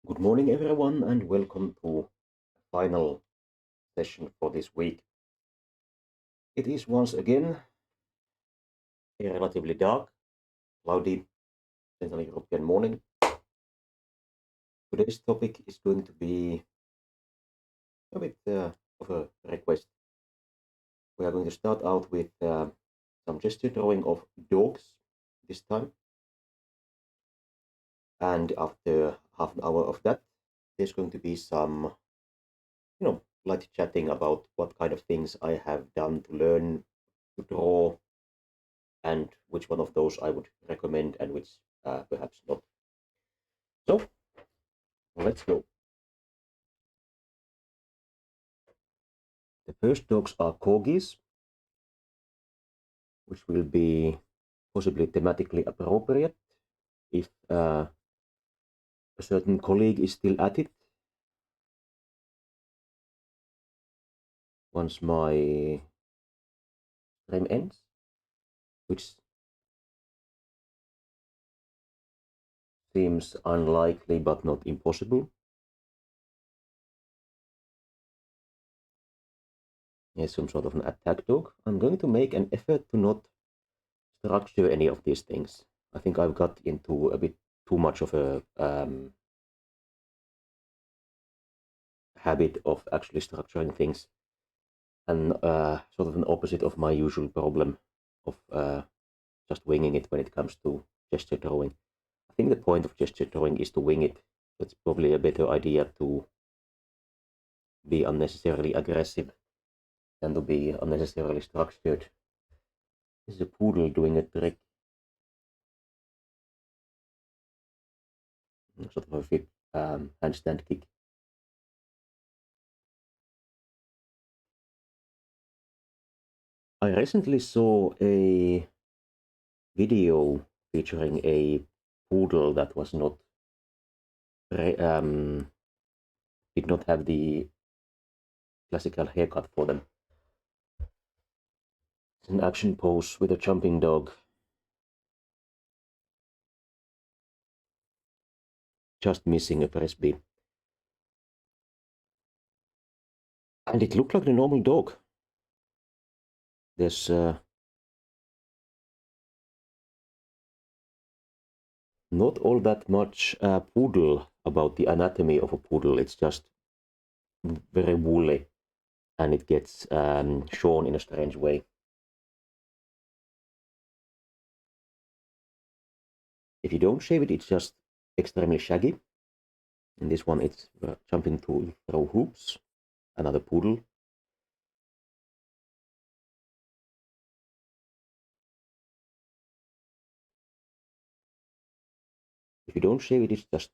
Good morning, everyone, and welcome to the final session for this week. It is once again a relatively dark, cloudy Central European morning. Today's topic is going to be a bit of a request. We are going to start out with some gesture drawing of dogs this time, and after half an hour of that, there's going to be some, light chatting about what kind of things I have done to learn to draw and which one of those I would recommend and which perhaps not. So let's go. The first dogs are corgis, which will be possibly thematically appropriate if a certain colleague is still at it once my stream ends, which seems unlikely but not impossible. Yes, some sort of an attack dog. I'm going to make an effort to not structure any of these things. I think I've got into a bit too much of a habit of actually structuring things, and sort of an opposite of my usual problem of just winging it when it comes to gesture drawing. I think the point of gesture drawing is to wing it. It's probably a better idea to be unnecessarily aggressive than to be unnecessarily structured. This is a poodle doing a trick, sort of a flip handstand kick. I recently saw a video featuring a poodle that was not did not have the classical haircut for them. It's an action pose with a jumping dog, just missing a press beam. And it looked like the normal dog. There's not all that much poodle about the anatomy of a poodle. It's just very woolly, and it gets shorn in a strange way. If you don't shave it, it's just extremely shaggy. In this one, it's jumping to throw hoops. Another poodle. If you don't shave it, it's just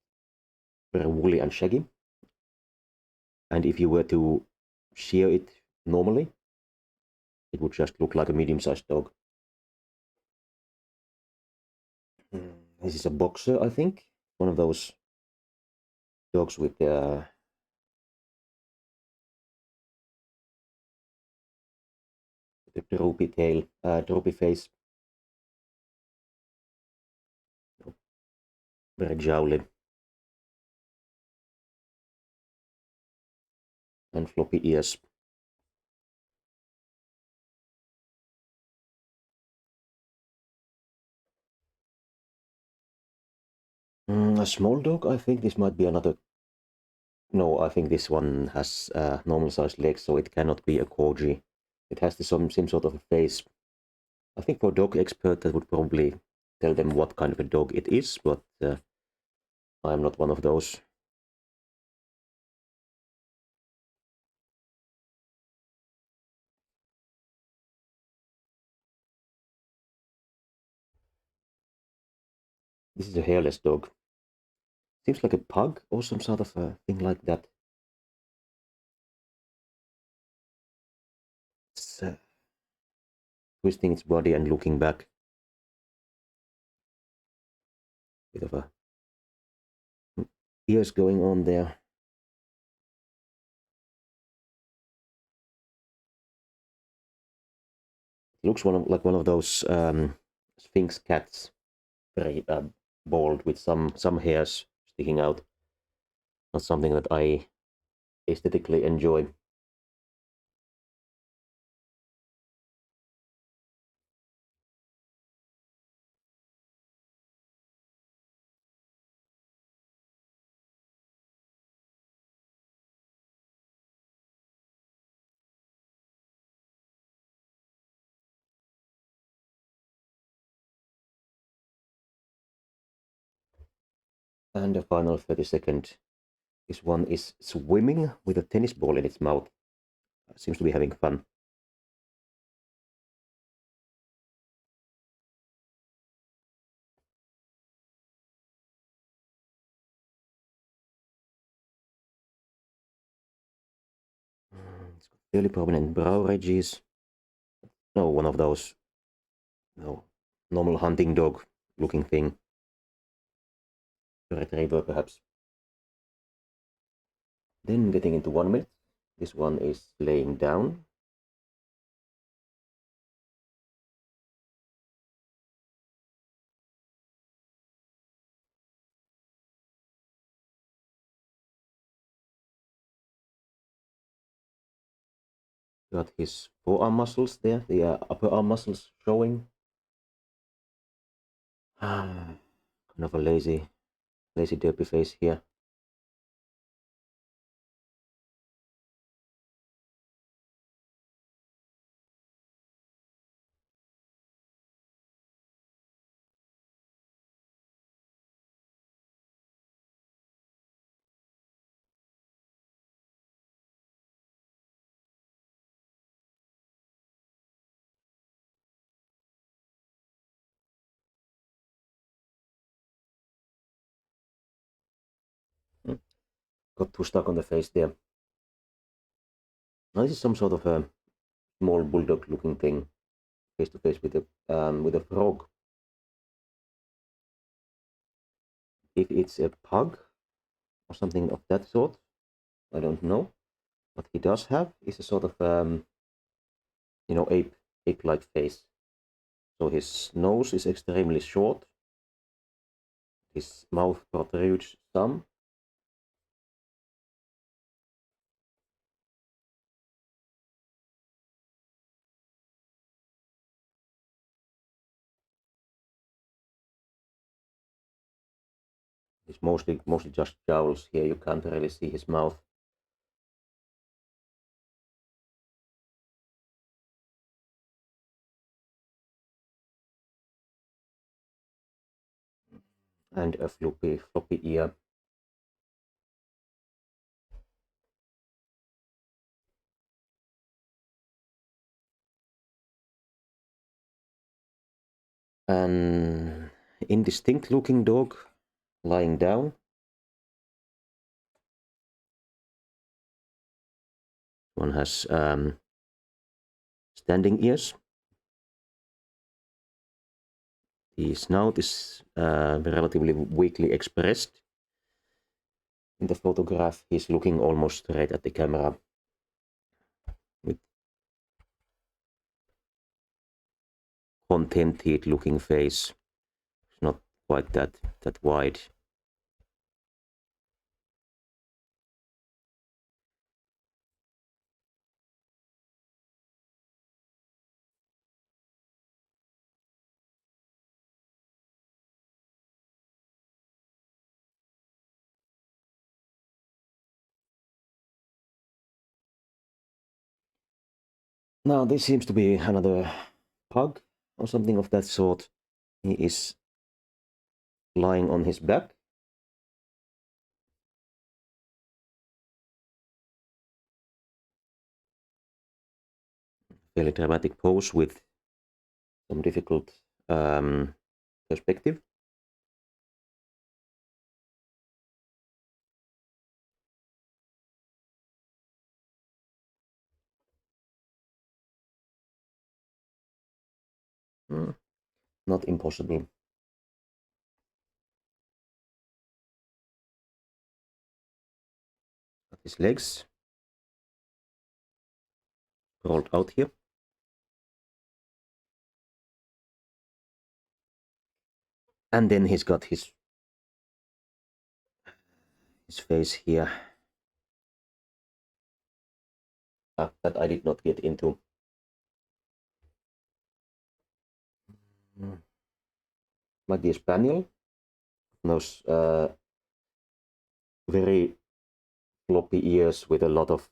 very woolly and shaggy. And if you were to shear it normally, it would just look like a medium-sized dog. This is a boxer, I think. One of those dogs with the droopy tail, droopy face. Very jowly and floppy ears. A small dog, I think this might be another. No, I think this one has normal sized legs, so it cannot be a corgi. It has the same sort of a face. I think for a dog expert, that would probably tell them what kind of a dog it is, but I'm not one of those. This is a hairless dog. Seems like a pug or some sort of a thing like that. It's twisting its body and looking back. Bit of a ears going on there. It looks like one of those Sphinx cats, very bald with some hairs sticking out. Not something that I aesthetically enjoy. And the final 30-second. This one is swimming with a tennis ball in its mouth. Seems to be having fun. It's got fairly prominent brow ridges. No, one of those, no, normal hunting dog looking thing. A retriever, perhaps. Then getting into 1 minute. This one is laying down. Got his forearm muscles there, the upper arm muscles showing. Kind of a lazy derpy face here. Got too stuck on the face there. Now this is some sort of a small bulldog looking thing, face to face with a frog. If it's a pug or something of that sort, I don't know. What he does have is a sort of ape-like face. So his nose is extremely short. His mouth protrudes some. It's mostly just jowls here. You can't really see his mouth. And a floppy ear. An indistinct looking dog lying down. One has standing ears. The snout is relatively weakly expressed. In the photograph, he's looking almost straight at the camera with contented looking face. It's not quite that wide. Now this seems to be another pug or something of that sort. He is lying on his back. Fairly dramatic pose with some difficult perspective. Not impossible. Got his legs rolled out here. And then he's got his his face here. That I did not get into. Might be a spaniel. Those very floppy ears with a lot of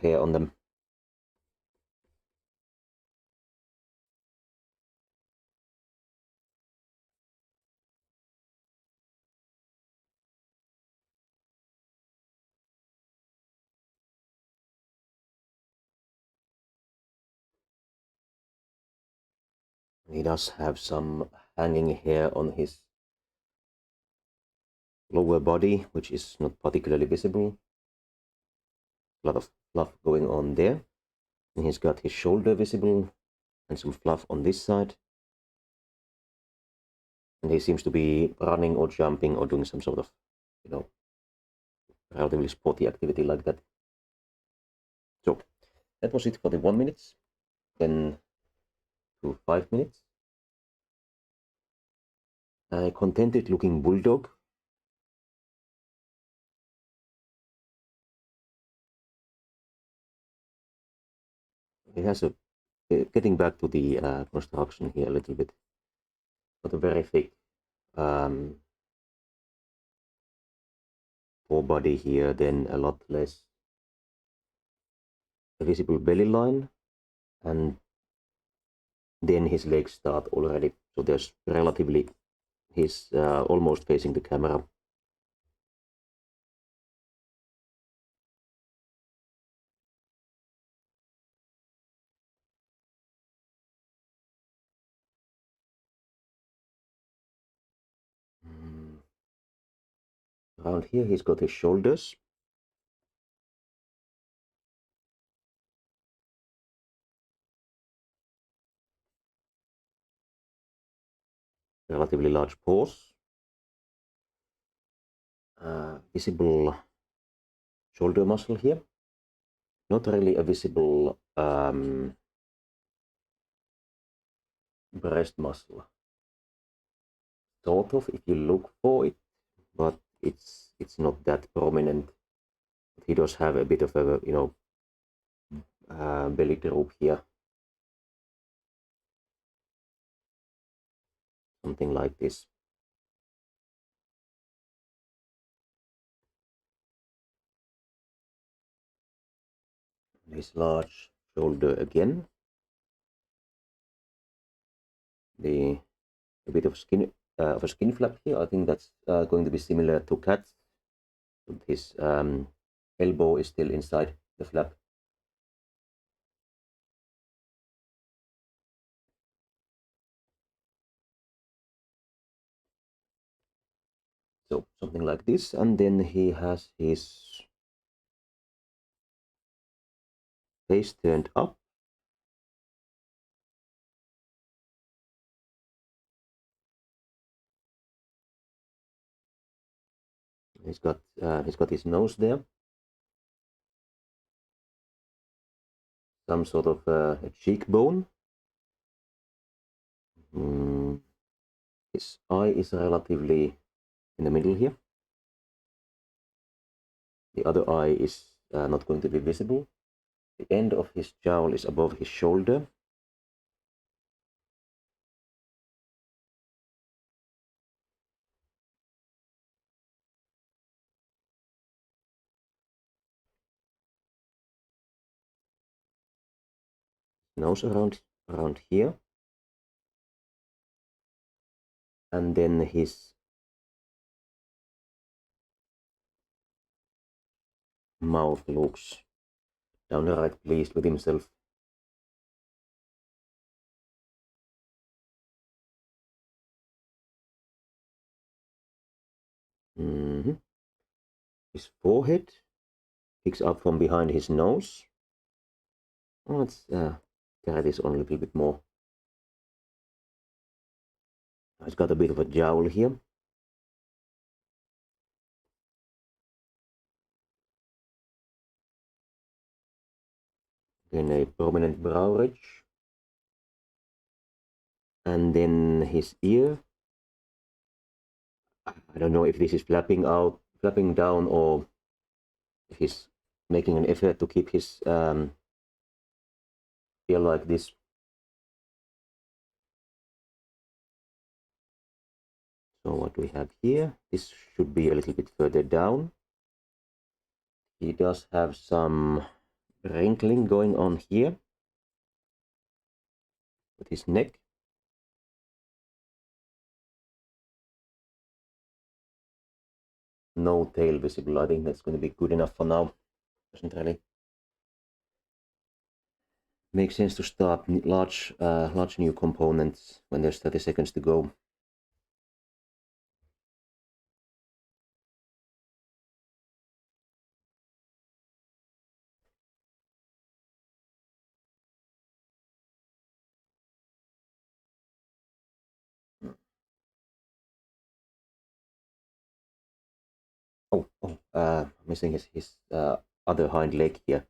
hair on them. He does have some hanging hair on his lower body, which is not particularly visible. A lot of fluff going on there. And he's got his shoulder visible and some fluff on this side. And he seems to be running or jumping or doing some sort of, relatively sporty activity like that. So that was it for the 1 minute. Then to 5 minutes. A contented looking bulldog. He has a, getting back to the construction here a little bit, not a very thick forebody here, then a lot less visible belly line, and then his legs start already, so there's relatively, he's almost facing the camera. Around here he's got his shoulders. Relatively large paws. Visible shoulder muscle here. Not really a visible breast muscle. Sort of, if you look for it, but it's not that prominent. He does have a bit of a belly droop here, something like this. This large shoulder again. A bit of skin of a skin flap here. I think that's going to be similar to cats. His elbow is still inside the flap. So something like this, and then he has his face turned up. He's got his nose there. Some sort of a cheekbone. His eye is relatively in the middle here. The other eye is not going to be visible. The end of his jowl is above his shoulder. Nose around here. And then his mouth looks downright pleased with himself. His forehead picks up from behind his nose. Let's carry this on a little bit more. He's got a bit of a jowl here. Then a prominent brow ridge. And then his ear. I don't know if this is flapping down, or if he's making an effort to keep his tail like this. So what we have here, this should be a little bit further down. He does have some wrinkling going on here with his neck. No tail visible. I think that's going to be good enough for now. Doesn't really make sense to start large new components when there's 30 seconds to go. Missing his other hind leg here.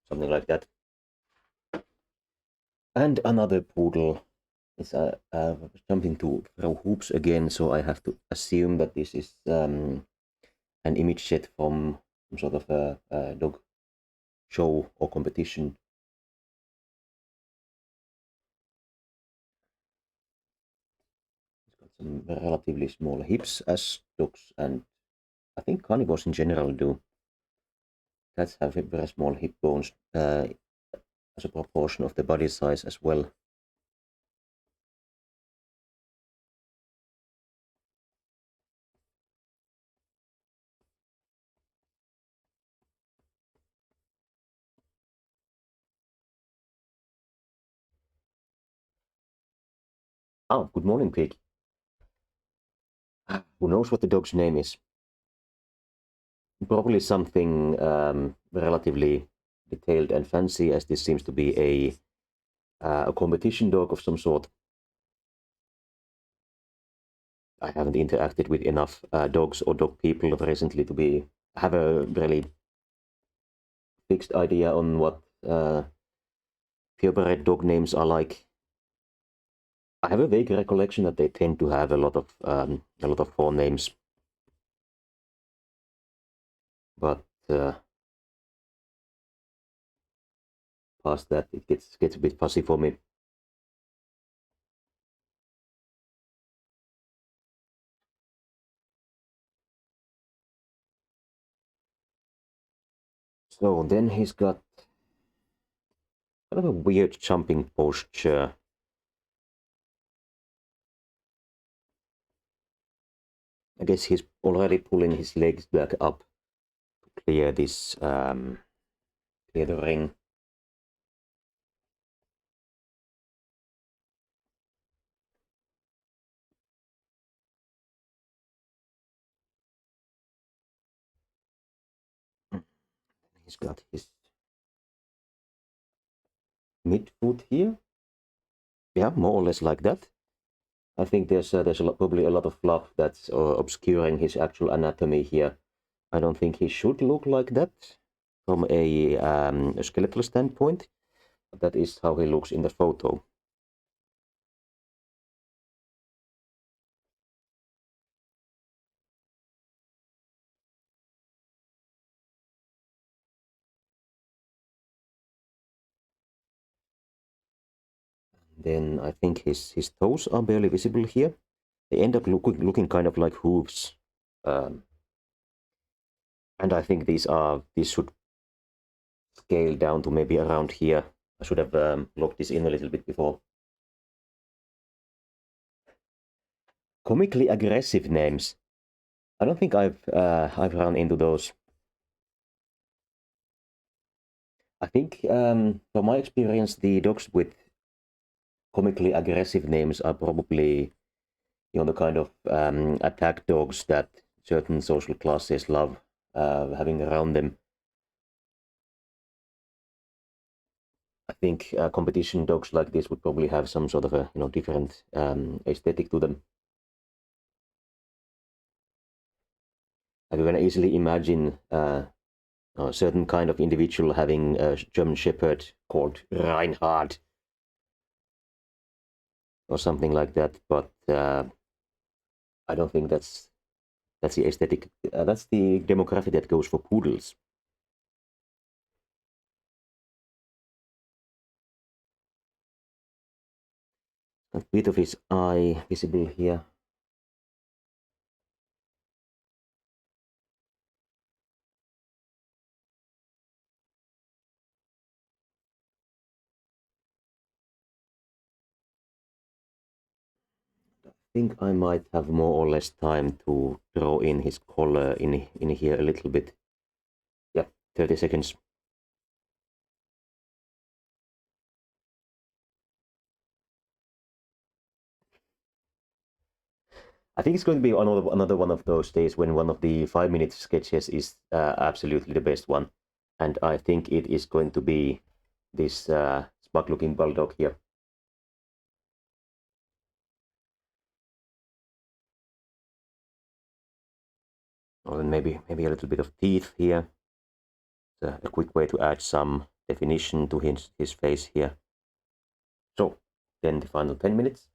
Something like that. And another poodle. It's jumping to throw hoops again, so I have to assume that this is an image set from some sort of a dog show or competition. It's got some relatively small hips, as dogs and I think carnivores in general do. Cats have very small hip bones as a proportion of the body size as well. Oh, good morning, pig. Who knows what the dog's name is? Probably something relatively detailed and fancy, as this seems to be a competition dog of some sort. I haven't interacted with enough dogs or dog people recently to have a really fixed idea on what purebred dog names are like. I have a vague recollection that they tend to have a lot of four names, but past that it gets a bit fuzzy for me. So then he's got kind of a weird jumping posture. I guess he's already pulling his legs back up to clear this clear the ring. He's got his midfoot here. Yeah, more or less like that. I think there's probably a lot of fluff that's obscuring his actual anatomy here. I don't think he should look like that from a skeletal standpoint. But that is how he looks in the photo. Then I think his toes are barely visible here. They end up looking kind of like hooves. And I think these should scale down to maybe around here. I should have locked this in a little bit before. Comically aggressive names. I don't think I've run into those. I think from my experience, the dogs with comically aggressive names are probably the kind of attack dogs that certain social classes love having around them. I think competition dogs like this would probably have some sort of a different aesthetic to them. I can easily imagine a certain kind of individual having a German Shepherd called Reinhard. or something like that. But I don't think that's the aesthetic. That's the demographic that goes for poodles. A bit of his eye visible here. I think I might have more or less time to draw in his collar in here a little bit. Yeah, 30 seconds. I think it's going to be another one of those days when one of the 5-minute sketches is absolutely the best one. And I think it is going to be this smug-looking bulldog here. Or then maybe a little bit of teeth here. It's a quick way to add some definition to his face here. So then the final 10 minutes.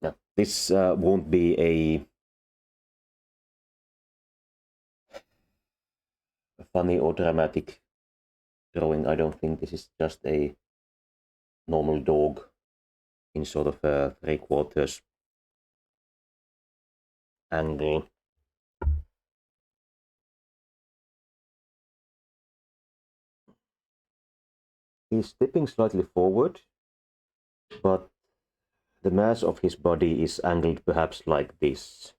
Now this won't be a funny or dramatic drawing. I don't think this is just a normal dog in sort of a 3/4 angle. He's stepping slightly forward, but the mass of his body is angled perhaps like this.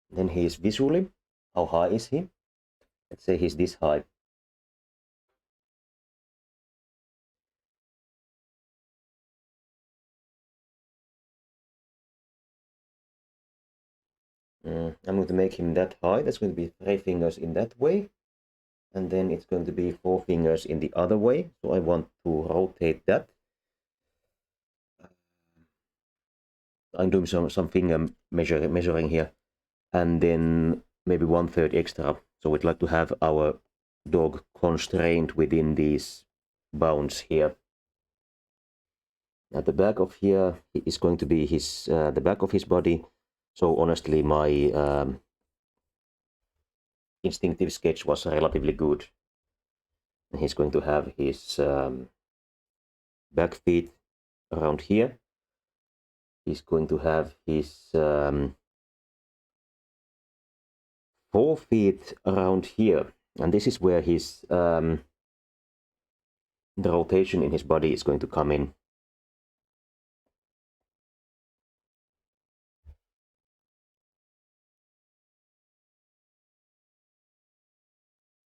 Then he is visually, how high is he? Let's say he's this high. I'm going to make him that high. That's going to be 3 fingers in that way. And then it's going to be 4 fingers in the other way. So I want to rotate that. I'm doing some finger measuring here. And then maybe 1/3 extra. So we'd like to have our dog constrained within these bounds here. At the back of here is going to be his the back of his body. So honestly, my instinctive sketch was relatively good. And he's going to have his back feet around here. He's going to have his 4 feet around here, and this is where his the rotation in his body is going to come in.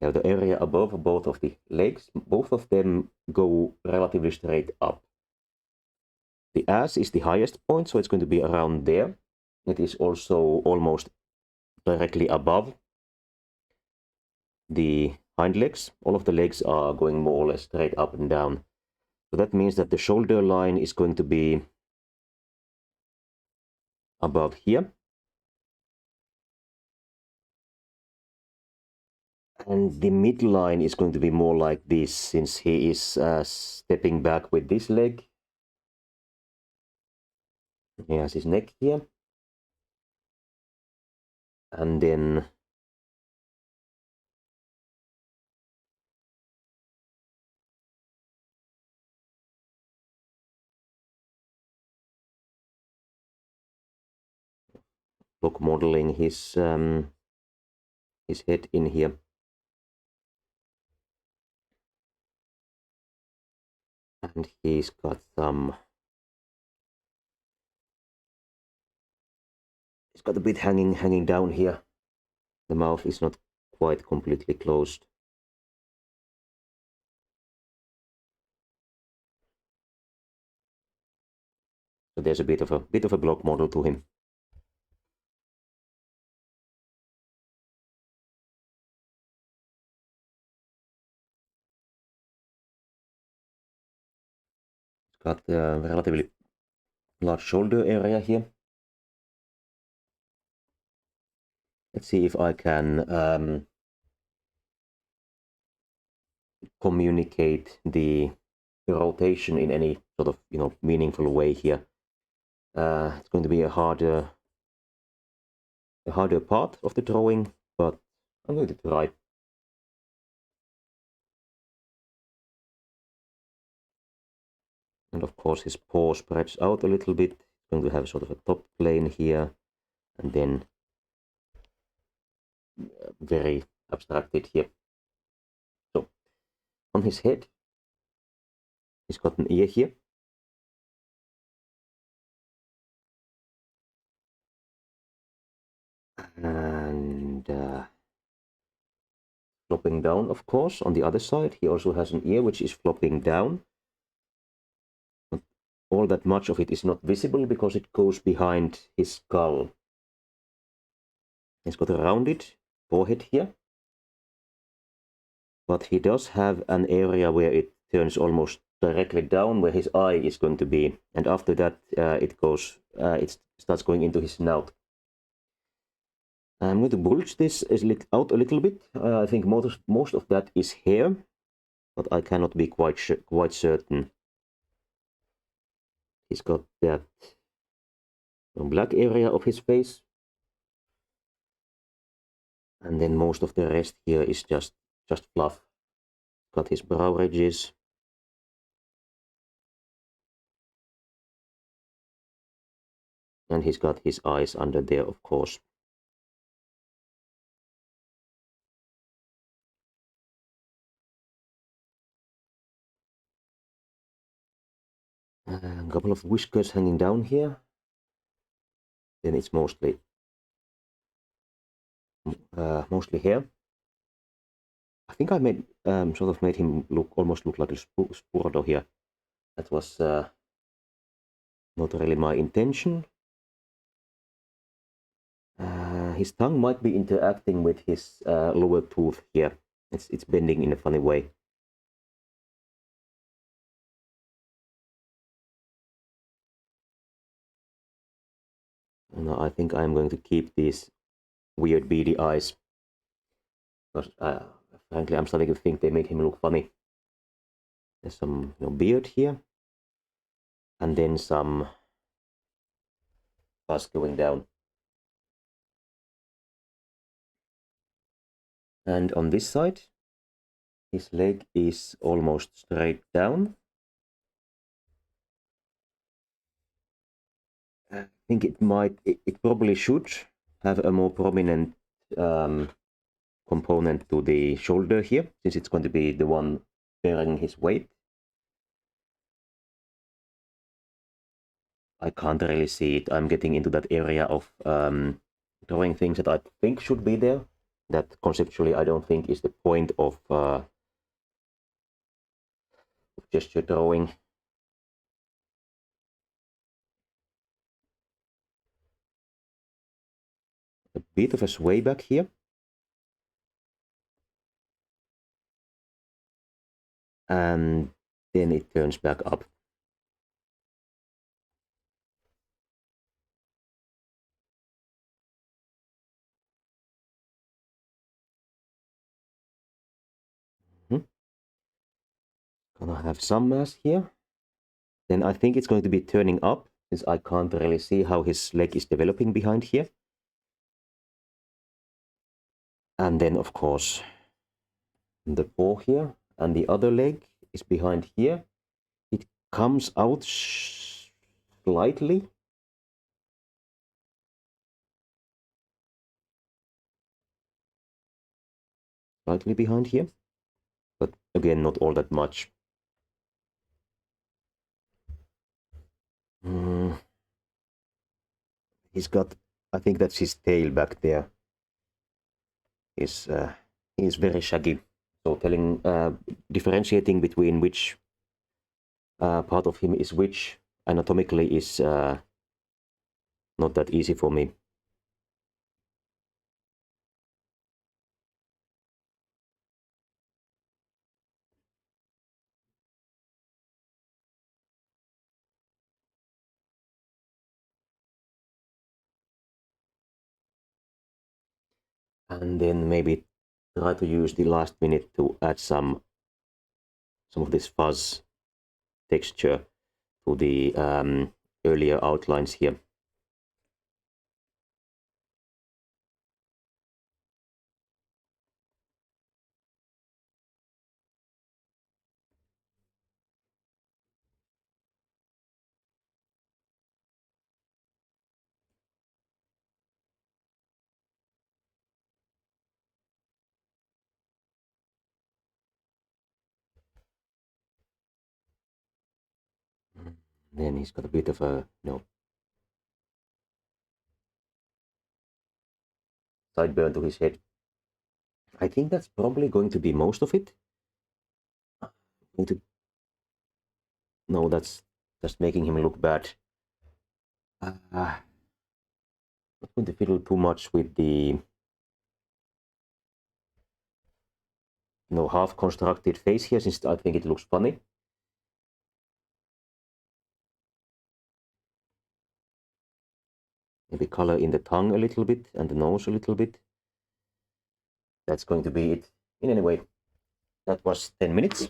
Now the area above both of the legs, both of them go relatively straight up. The ass is the highest point, so it's going to be around there. It is also almost directly above the hind legs. All of the legs are going more or less straight up and down. So that means that the shoulder line is going to be above here. And the midline is going to be more like this, since he is stepping back with this leg. He has his neck here. And then block modeling his head in here. And he's got some... He's got a bit hanging down here. The mouth is not quite completely closed. So there's a bit of a block model to him. He's got a relatively large shoulder area here. let's see if I can communicate the rotation in any sort of meaningful way here. It's going to be a harder part of the drawing, but I'm going to try. And of course his paw spreads out a little bit. It's going to have sort of a top plane here, and then very abstracted here. So on his head, he's got an ear here. And flopping down, of course, on the other side, he also has an ear which is flopping down. Not all that much of it is not visible because it goes behind his skull. He's got a rounded forehead here, but he does have an area where it turns almost directly down, where his eye is going to be, and after that it starts going into his snout. I'm going to bulge this out a little bit. I think most of that is hair, but I cannot be quite certain. He's got that black area of his face, and then most of the rest here is just fluff. Got his brow ridges, and he's got his eyes under there, of course. A couple of whiskers hanging down here. Then it's mostly hair. I think I made sort of made him almost look like a Spurdo here. That was not really my intention. His tongue might be interacting with his lower tooth here. It's bending in a funny way. And I think I'm going to keep these weird beady eyes, because frankly I'm starting to think they make him look funny. There's some beard here, and then some fuzz going down. And on this side, his leg is almost straight down. I think it probably should have a more prominent component to the shoulder here, since it's going to be the one bearing his weight. I can't really see it. I'm getting into that area of drawing things that I think should be there, that conceptually I don't think is the point of gesture drawing. A bit of a sway back here. And then it turns back up. Gonna have some mass here. Then I think it's going to be turning up, since I can't really see how his leg is developing behind here. And then, of course, the paw here, and the other leg is behind here. It comes out slightly. Slightly behind here. But again, not all that much. He's got, I think that's his tail back there. He's very shaggy. So differentiating between which part of him is which anatomically is not that easy for me. and then maybe try to use the last minute to add some of this fuzz texture to the earlier outlines here. Then he's got a bit of a sideburn to his head. I think that's probably going to be most of it. No, that's just making him look bad. Not going to fiddle too much with the half constructed face here, since I think it looks funny. Maybe color in the tongue a little bit and the nose a little bit. That's going to be it. In any way, that was 10 minutes.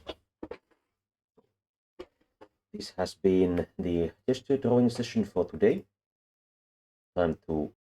This has been the gesture drawing session for today. Time to